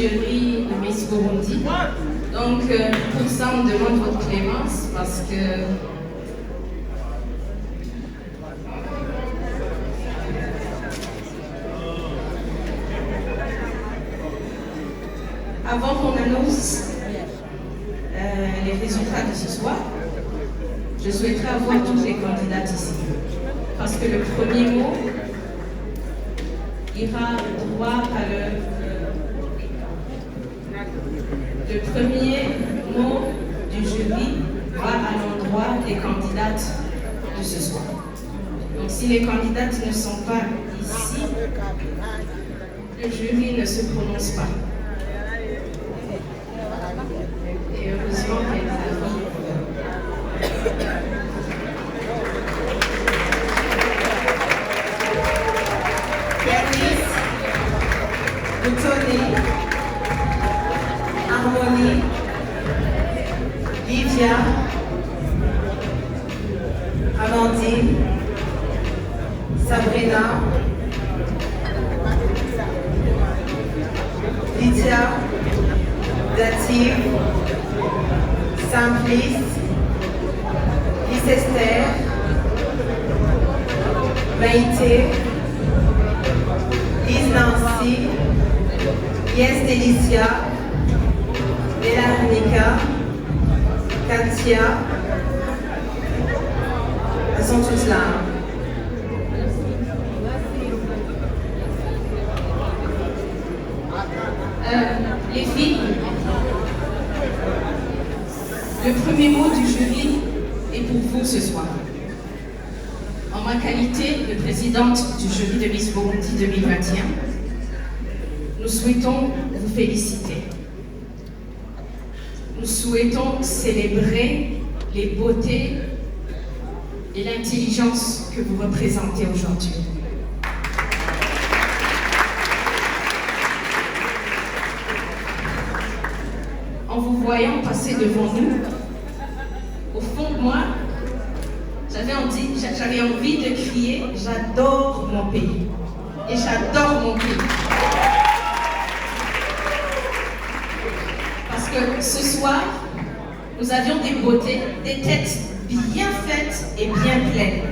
Jury de Miss Burundi. Donc, pour ça, on demande votre clémence parce que avant qu'on annonce les résultats de ce soir, je souhaiterais avoir toutes les candidates ici. Parce que le premier mot ira droit à le premier mot du jury va à l'endroit des candidates de ce soir. Donc si les candidates ne sont pas ici, le jury ne se prononce pas. Et heureusement qu'elle est Tony, Harmonie, Lydia, Amandine, Sabrina, Lydia, Dative, Simplice, Lys-Esther, Maïté, Lise-Nancy, Yes Delicia, Léla Arnica, Katia, elles sont toutes là. Les filles, le premier mot du jury est pour vous ce soir. En ma qualité de présidente du jury de Miss Burundi 2021, nous souhaitons vous féliciter. Nous souhaitons célébrer les beautés et l'intelligence que vous représentez aujourd'hui. En vous voyant passer devant nous, au fond de moi, j'avais envie de crier « J'adore mon pays » et j'adore mon pays. Parce que ce soir, nous avions des beautés, des têtes bien faites et bien pleines.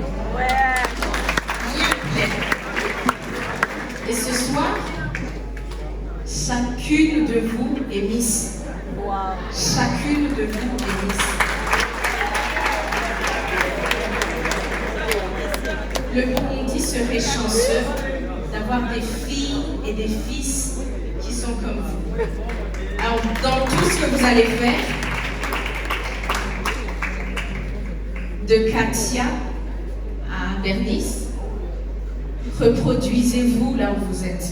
Bien pleines. Et ce soir, chacune de vous est Miss. Chacune de vous est Miss. Le Burundi serait chanceux d'avoir des filles et des fils qui sont comme vous. Alors, dans tout ce que vous allez faire, de Katia à Bernice, reproduisez-vous là où vous êtes.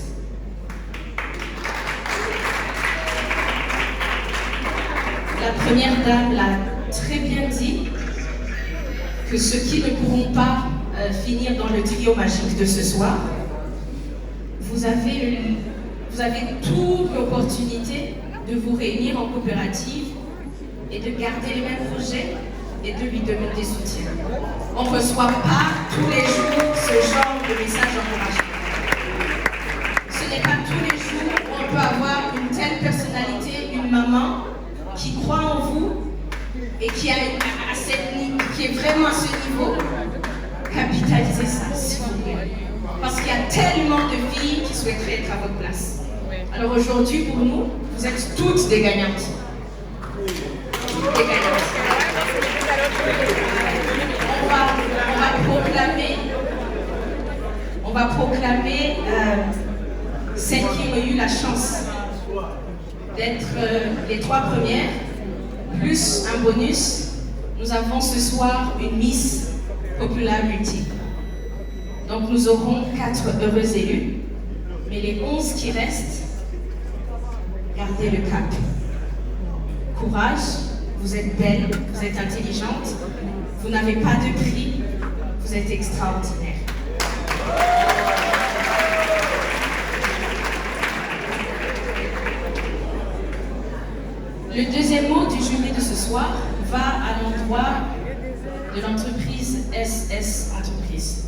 La première dame l'a très bien dit, que ceux qui ne pourront pas finir dans le trio magique de ce soir, vous avez toute l'opportunité de vous réunir en coopérative et de garder les mêmes projets et de lui demander soutien. On ne reçoit pas tous les jours ce genre de message encourageant. Ce n'est pas tous les jours où on peut avoir une telle personnalité, une maman qui croit en vous et qui est vraiment à ce niveau. Capitalisez ça, s'il vous plaît. Parce qu'il y a tellement de filles qui souhaiteraient être à votre place. Alors aujourd'hui, pour nous, vous êtes toutes des gagnantes. Toutes des gagnantes. On va proclamer celles qui ont eu la chance d'être les 3 premières, plus un bonus. Nous avons ce soir une Miss Popular multiple. Donc nous aurons 4 heureux élus, mais les 11 qui restent, gardez le cap. Courage, vous êtes belle, vous êtes intelligente, vous n'avez pas de prix, vous êtes extraordinaire. Le deuxième mot du jury de ce soir va à l'endroit de l'entreprise SS Entreprise.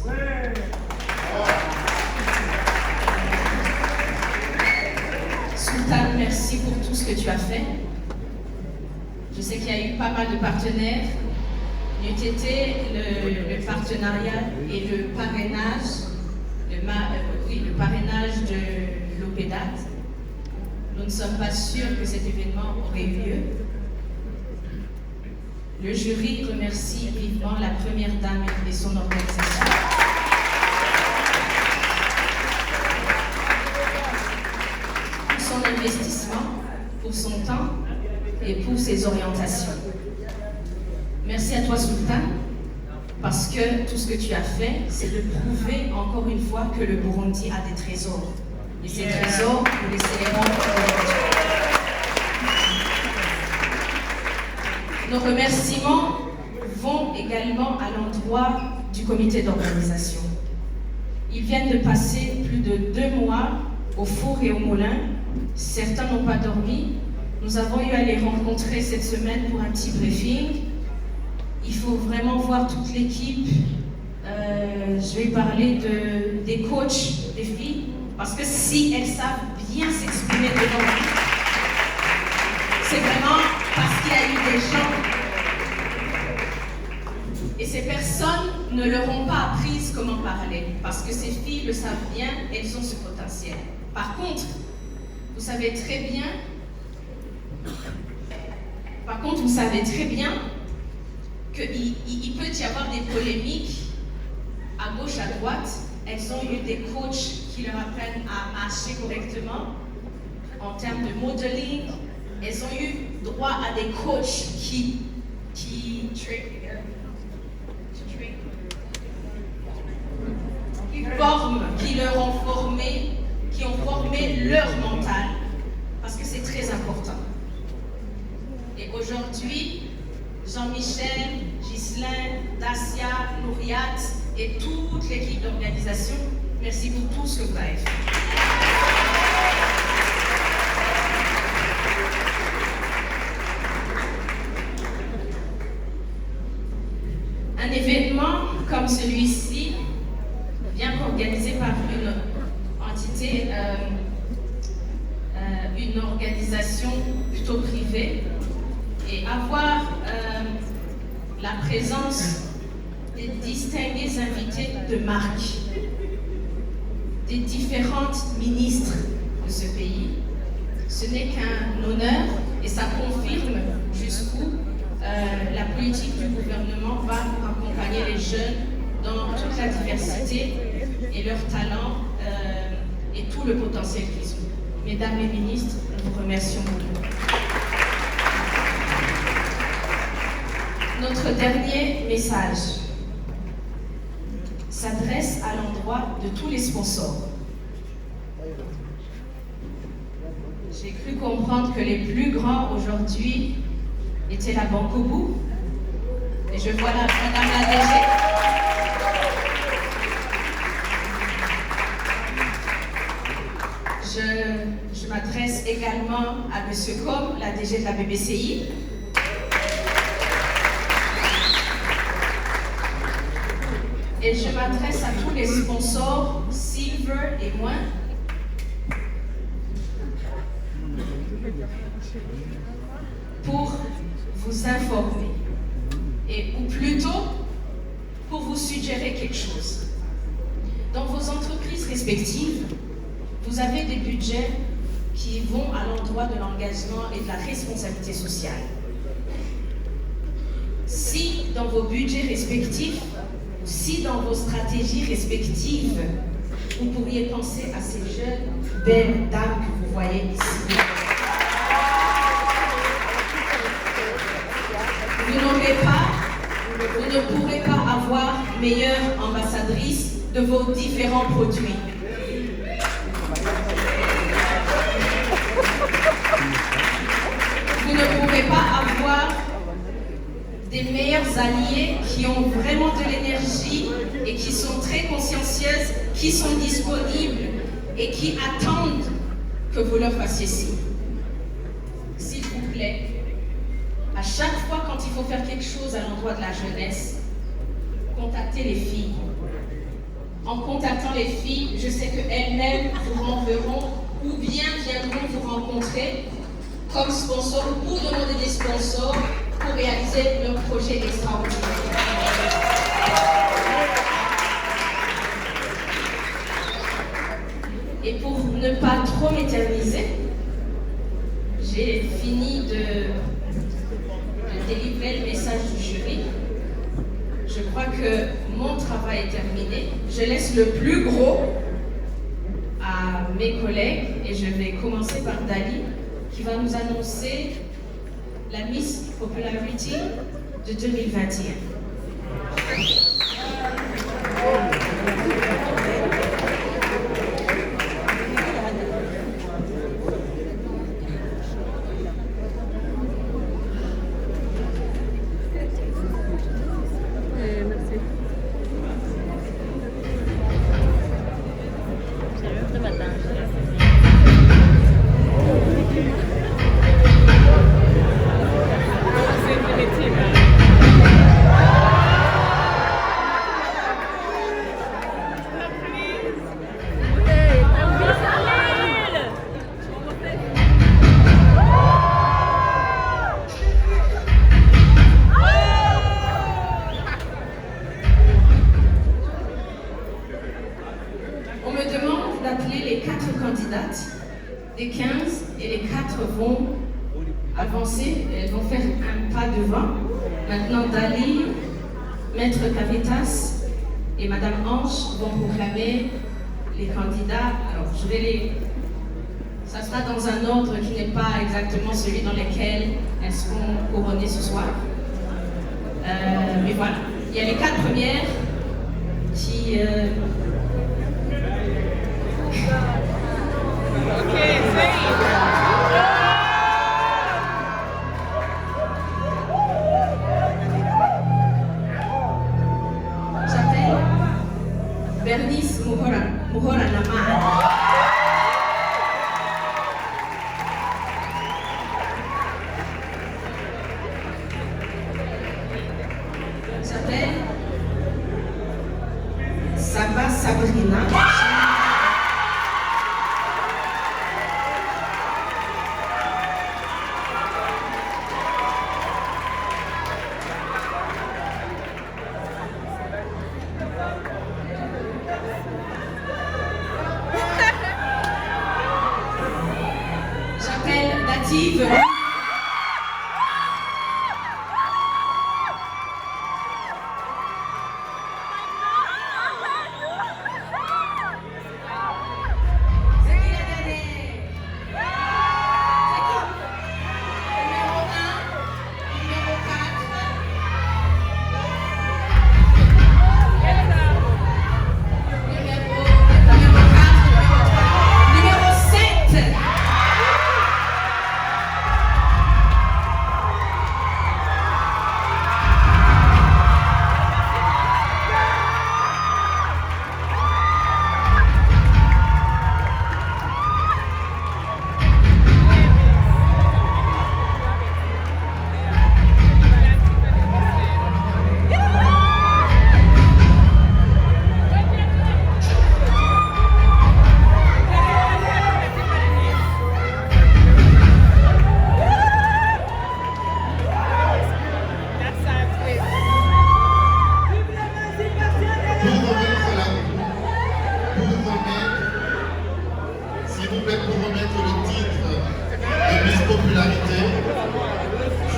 Sultan merci pour tout ce que tu as fait. Je sais qu'il y a eu pas mal de partenaires. L'UTT, le partenariat et le parrainage, le parrainage de l'OPEDAT. Nous ne sommes pas sûrs que cet événement aurait eu lieu. Le jury remercie vivement la première dame et son organisation. Pour son investissement, pour son temps et pour ses orientations. Merci à toi, Sultan, parce que tout ce que tu as fait, c'est de prouver encore une fois que le Burundi a des trésors. Et ces trésors, nous les célébrons aujourd'hui. Nos remerciements vont également à l'endroit du comité d'organisation. Ils viennent de passer plus de 2 mois au four et au moulin. Certains n'ont pas dormi. Nous avons eu à les rencontrer cette semaine pour un petit briefing. Il faut vraiment voir toute l'équipe. Je vais parler des coachs, des filles, parce que si elles savent bien s'exprimer devant nous, c'est vraiment parce qu'il y a eu des gens. Et ces personnes ne leur ont pas appris comment parler, parce que ces filles le savent bien, elles ont ce potentiel. Par contre, vous savez très bien qu'il peut y avoir des polémiques à gauche, à droite. Elles ont eu des coachs qui leur apprennent à marcher correctement en termes de modeling. Elles ont eu droit à des coachs qui leur ont formé, qui ont formé leur mental, parce que c'est très important. Et aujourd'hui, Jean-Michel, Ghislain, Dacia, Nouriat et toute l'équipe d'organisation, merci pour tout ce que vous avez fait. Un événement comme celui-ci, bien organisé par une entité, une organisation plutôt privée, et avoir la présence des distingués invités de marque, des différentes ministres de ce pays, ce n'est qu'un honneur et ça confirme jusqu'où la politique du gouvernement va accompagner les jeunes dans toute la diversité et leurs talents et tout le potentiel qu'ils ont. Mesdames les ministres, nous vous remercions beaucoup. Notre dernier message s'adresse à l'endroit de tous les sponsors. J'ai cru comprendre que les plus grands aujourd'hui étaient la Banque au bout. Et je vois Madame la DG. Je m'adresse également à Monsieur Com, la DG de la BBCI. Et je m'adresse à tous les sponsors, Silver et moins. Pour vous informer, ou plutôt pour vous suggérer quelque chose. Dans vos entreprises respectives, vous avez des budgets qui vont à l'endroit de l'engagement et de la responsabilité sociale. Si dans vos budgets respectifs, si dans vos stratégies respectives, vous pourriez penser à ces jeunes, belles dames que vous voyez ici. Vous ne pourrez pas avoir meilleure ambassadrice de vos différents produits. Vous ne pourrez pas avoir des meilleurs alliés qui ont vraiment de l'énergie et qui sont très consciencieuses, qui sont disponibles et qui attendent que vous leur fassiez signe. S'il vous plaît, à chaque fois quand il faut faire quelque chose à l'endroit de la jeunesse, contactez les filles. En contactant les filles, je sais qu'elles-mêmes vous renverront ou bien viendront vous rencontrer comme sponsor ou demander des sponsors pour réaliser leur projet extraordinaire. Et pour ne pas trop m'éterniser, j'ai fini de délivrer le message du jury. Je crois que mon travail est terminé. Je laisse le plus gros à mes collègues et je vais commencer par Dali qui va nous annoncer la Miss Popularity de 2021. On me demande d'appeler les 4 candidates des 15 et les 4 vont avancer, elles vont faire un pas devant. Maintenant, Dali, Maître Cavitas et Madame Ange vont proclamer les candidats. Alors, je vais les... Ça sera dans un ordre qui n'est pas exactement celui dans lequel elles seront couronnées ce soir. Mais voilà, il y a les 4 premières qui... J'appelle Bernice Muhora Naman. J'appelle Saba Sabrina. J'appelle Native. Pour remettre le titre de Miss Popularité,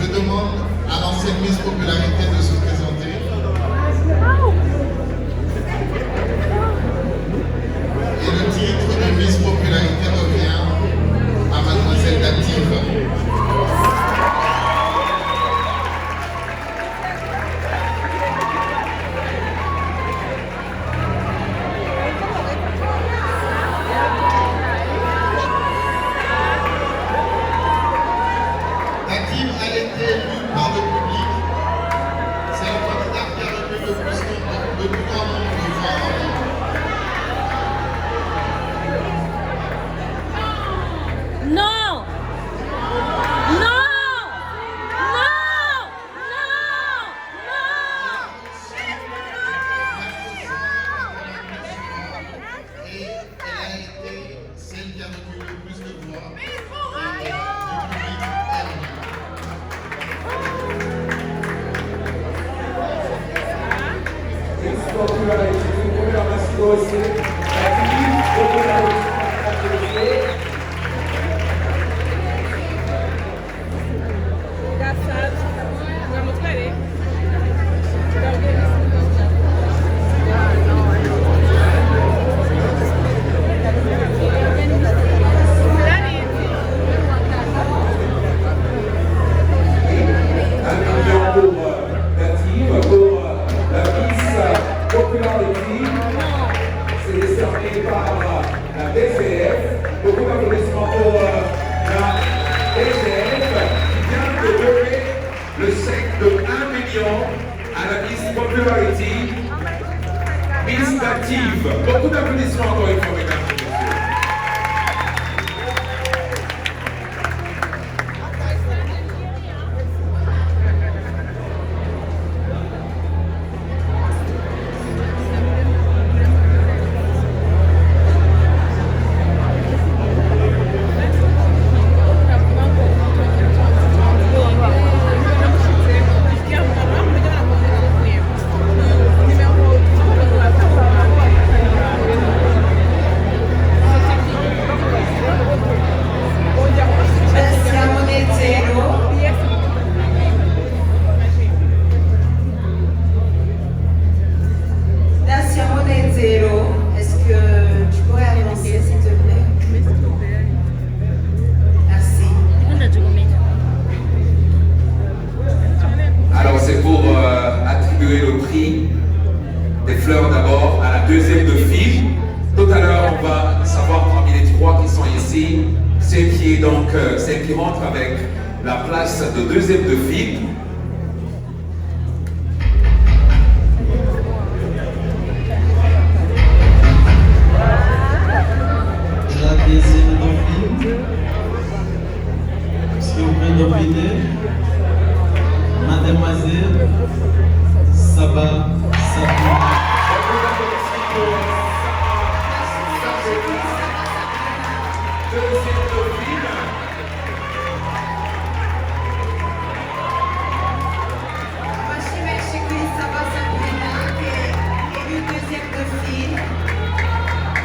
je demande à l'ancienne Miss Popularité de se présenter. Et le titre de Miss Popularité revient à Mademoiselle Native. A été élue par le public aussi. L'activiste, beaucoup d'applaudissements. Beaucoup d'applaudissements encore une fois, mesdames et messieurs. Est-ce que tu pourrais avancer, s'il te plaît? Merci. Alors c'est pour attribuer le prix des fleurs d'abord à la deuxième de file. Tout à l'heure, on va savoir parmi les trois qui sont ici, celle qui rentre avec la place de deuxième de file. Mademoiselle Saba Sabina.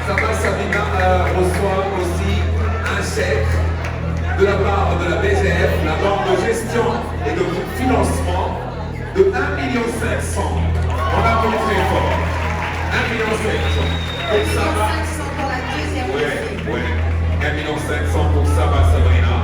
Saba Sabina reçoit aussi un chèque de la part de la BGF, la Banque de gestion et de financement, de 1,5 million. On a compris très fort. 1,5 million. Pour Saba. Pour la deuxième Oui, oui. 1,5 million pour Saba Sabrina.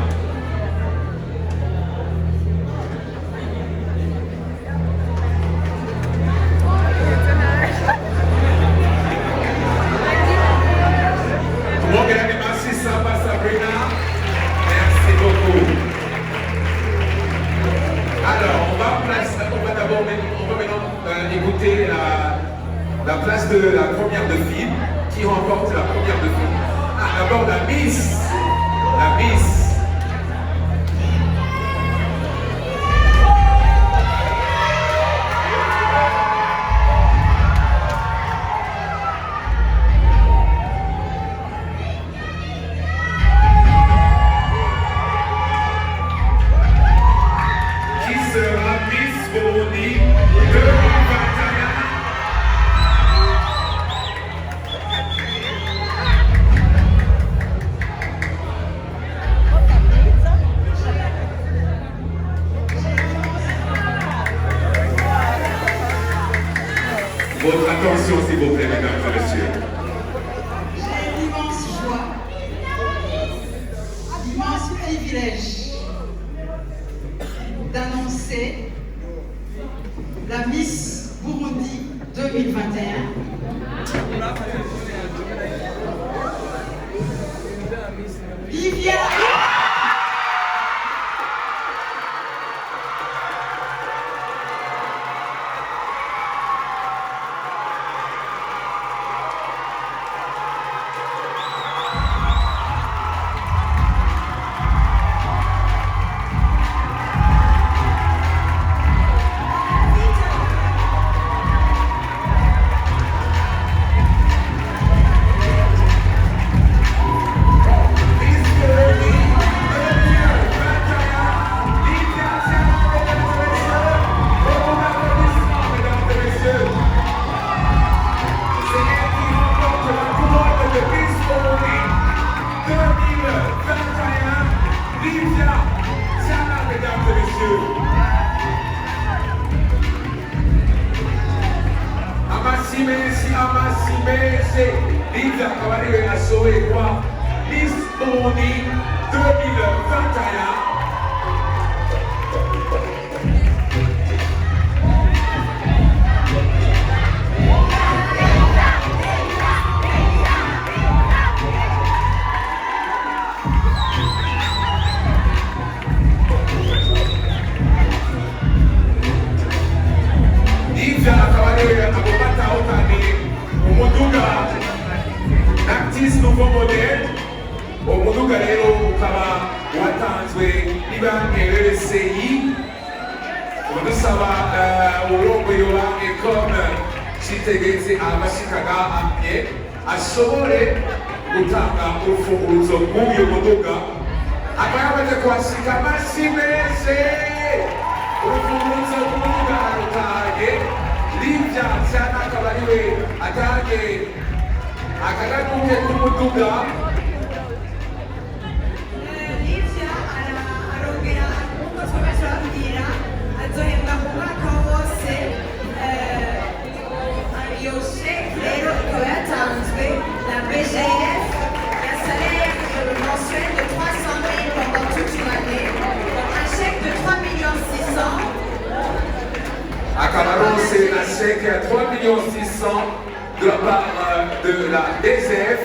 Écouter la place de la première de file, qui remporte la première de file. Ah, d'abord la Miss. La Miss. Qui sera Miss Burundi 2021? Votre attention, s'il vous plaît, mesdames et messieurs. J'ai l'immense joie, l'immense privilège d'annoncer la Miss Burundi 2021. Livia. Miss Burundi Livia akaba ariwe ashoboye kuba Miss Burundi 2021. Livia akaba ariwe agomba atahukane umuduga Actis nouveau modèle. Umuduga rero ukaba watanzwe n'ibanki RCI. Dusaba urongoye banki comme citegetse abashikaga amye ashobore gutanga urufunguzo rw'uyu muduga. Akaba yamaze kuhashika amashyi menshi. Urufunguzo rw'umuduga arutaye. Livia cyane akaba ariwe atange akagaruke k'umuduga. Livia arongera nk'uko twaba turabwira azohembwa mu mwaka wose. Iyo sheke rero ikaba yatanzwe na BGF ya salaire mensuel de 300 000 pendant toute une année. Un chèque de 3 600 000. Akaba aronse na chèque ya 3 600 000 de la part de la BGF,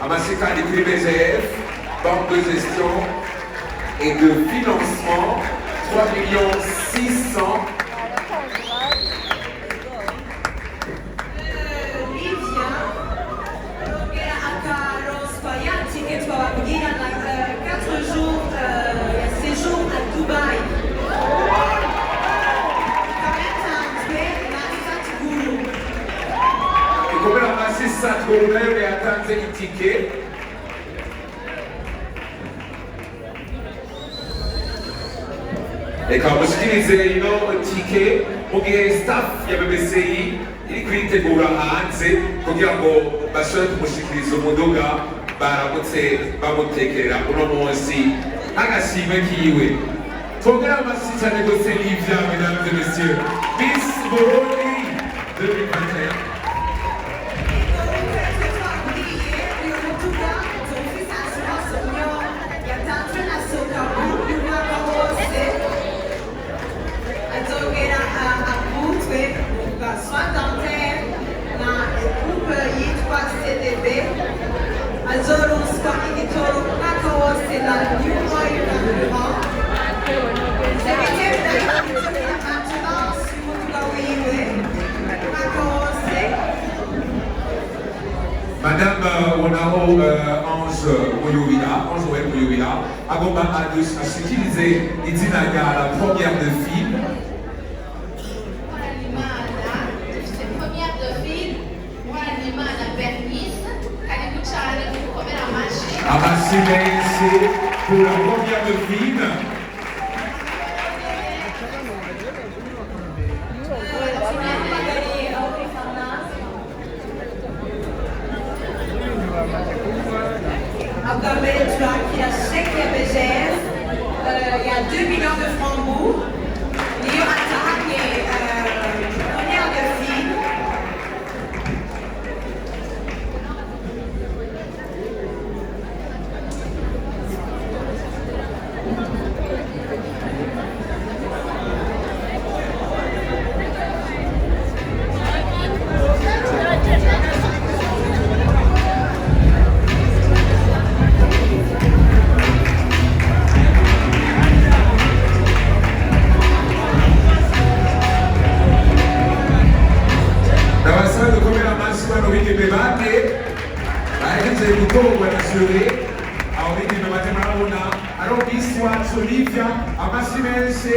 Amasikani kuri BGF, banque de gestion et de financement, 3 600 000. Livia arongera akaronswa ya ticket twababwira na 4 jours ya séjour à Dubaï. Ikaba yatanzwe na Satguru. Ikomera amashyi Satguru nayo yatanze itike. Reka mushikirize ino tike mu gihe staff ya BBCI iri kwitegura hanze kugira ngo bashobore kumushikiriza umuduga baramutse bamutekerera uno munsi nk'agashimwe kiwe. Twongere amashyi cyane gose Livia, mesdames et messieurs, Miss Burundi 2021. Soins dentaires na groupe yitwa CDB azoronswa igitoro umwaka wose na New Oil Carburant. Zebitewe na maintenance y'umuduga wiwe umwaka wose. Madame Wonaho Ange Muyubira agomba ashikirize izina rya la première de film. Amashyi menshi pour la première de film. Bwa mbere turakira sheke ya BGF ya 2 millions de francs bourg. Niyo atahanye première de film. Ndabasaba dukomere amashyi bano bigeme bane bahejeje gutorwa na jure. Abo bigeme bane murabona ari Miss wacu Livia, amashyi menshi.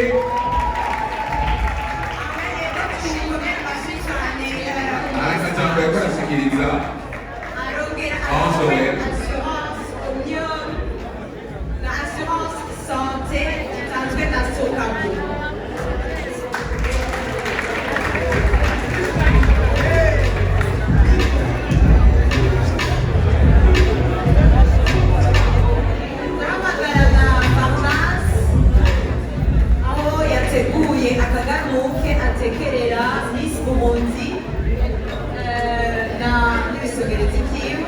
Ariko jambo yariko arashikiriza Arongera Ange assurance Omnium na assurance santé itanzwe na Sokabu. Turamagana na Farmas aho yateguye akagaruke atekerera Miss Burundi na n'ibisogero by'ikiwe.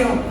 félicitations.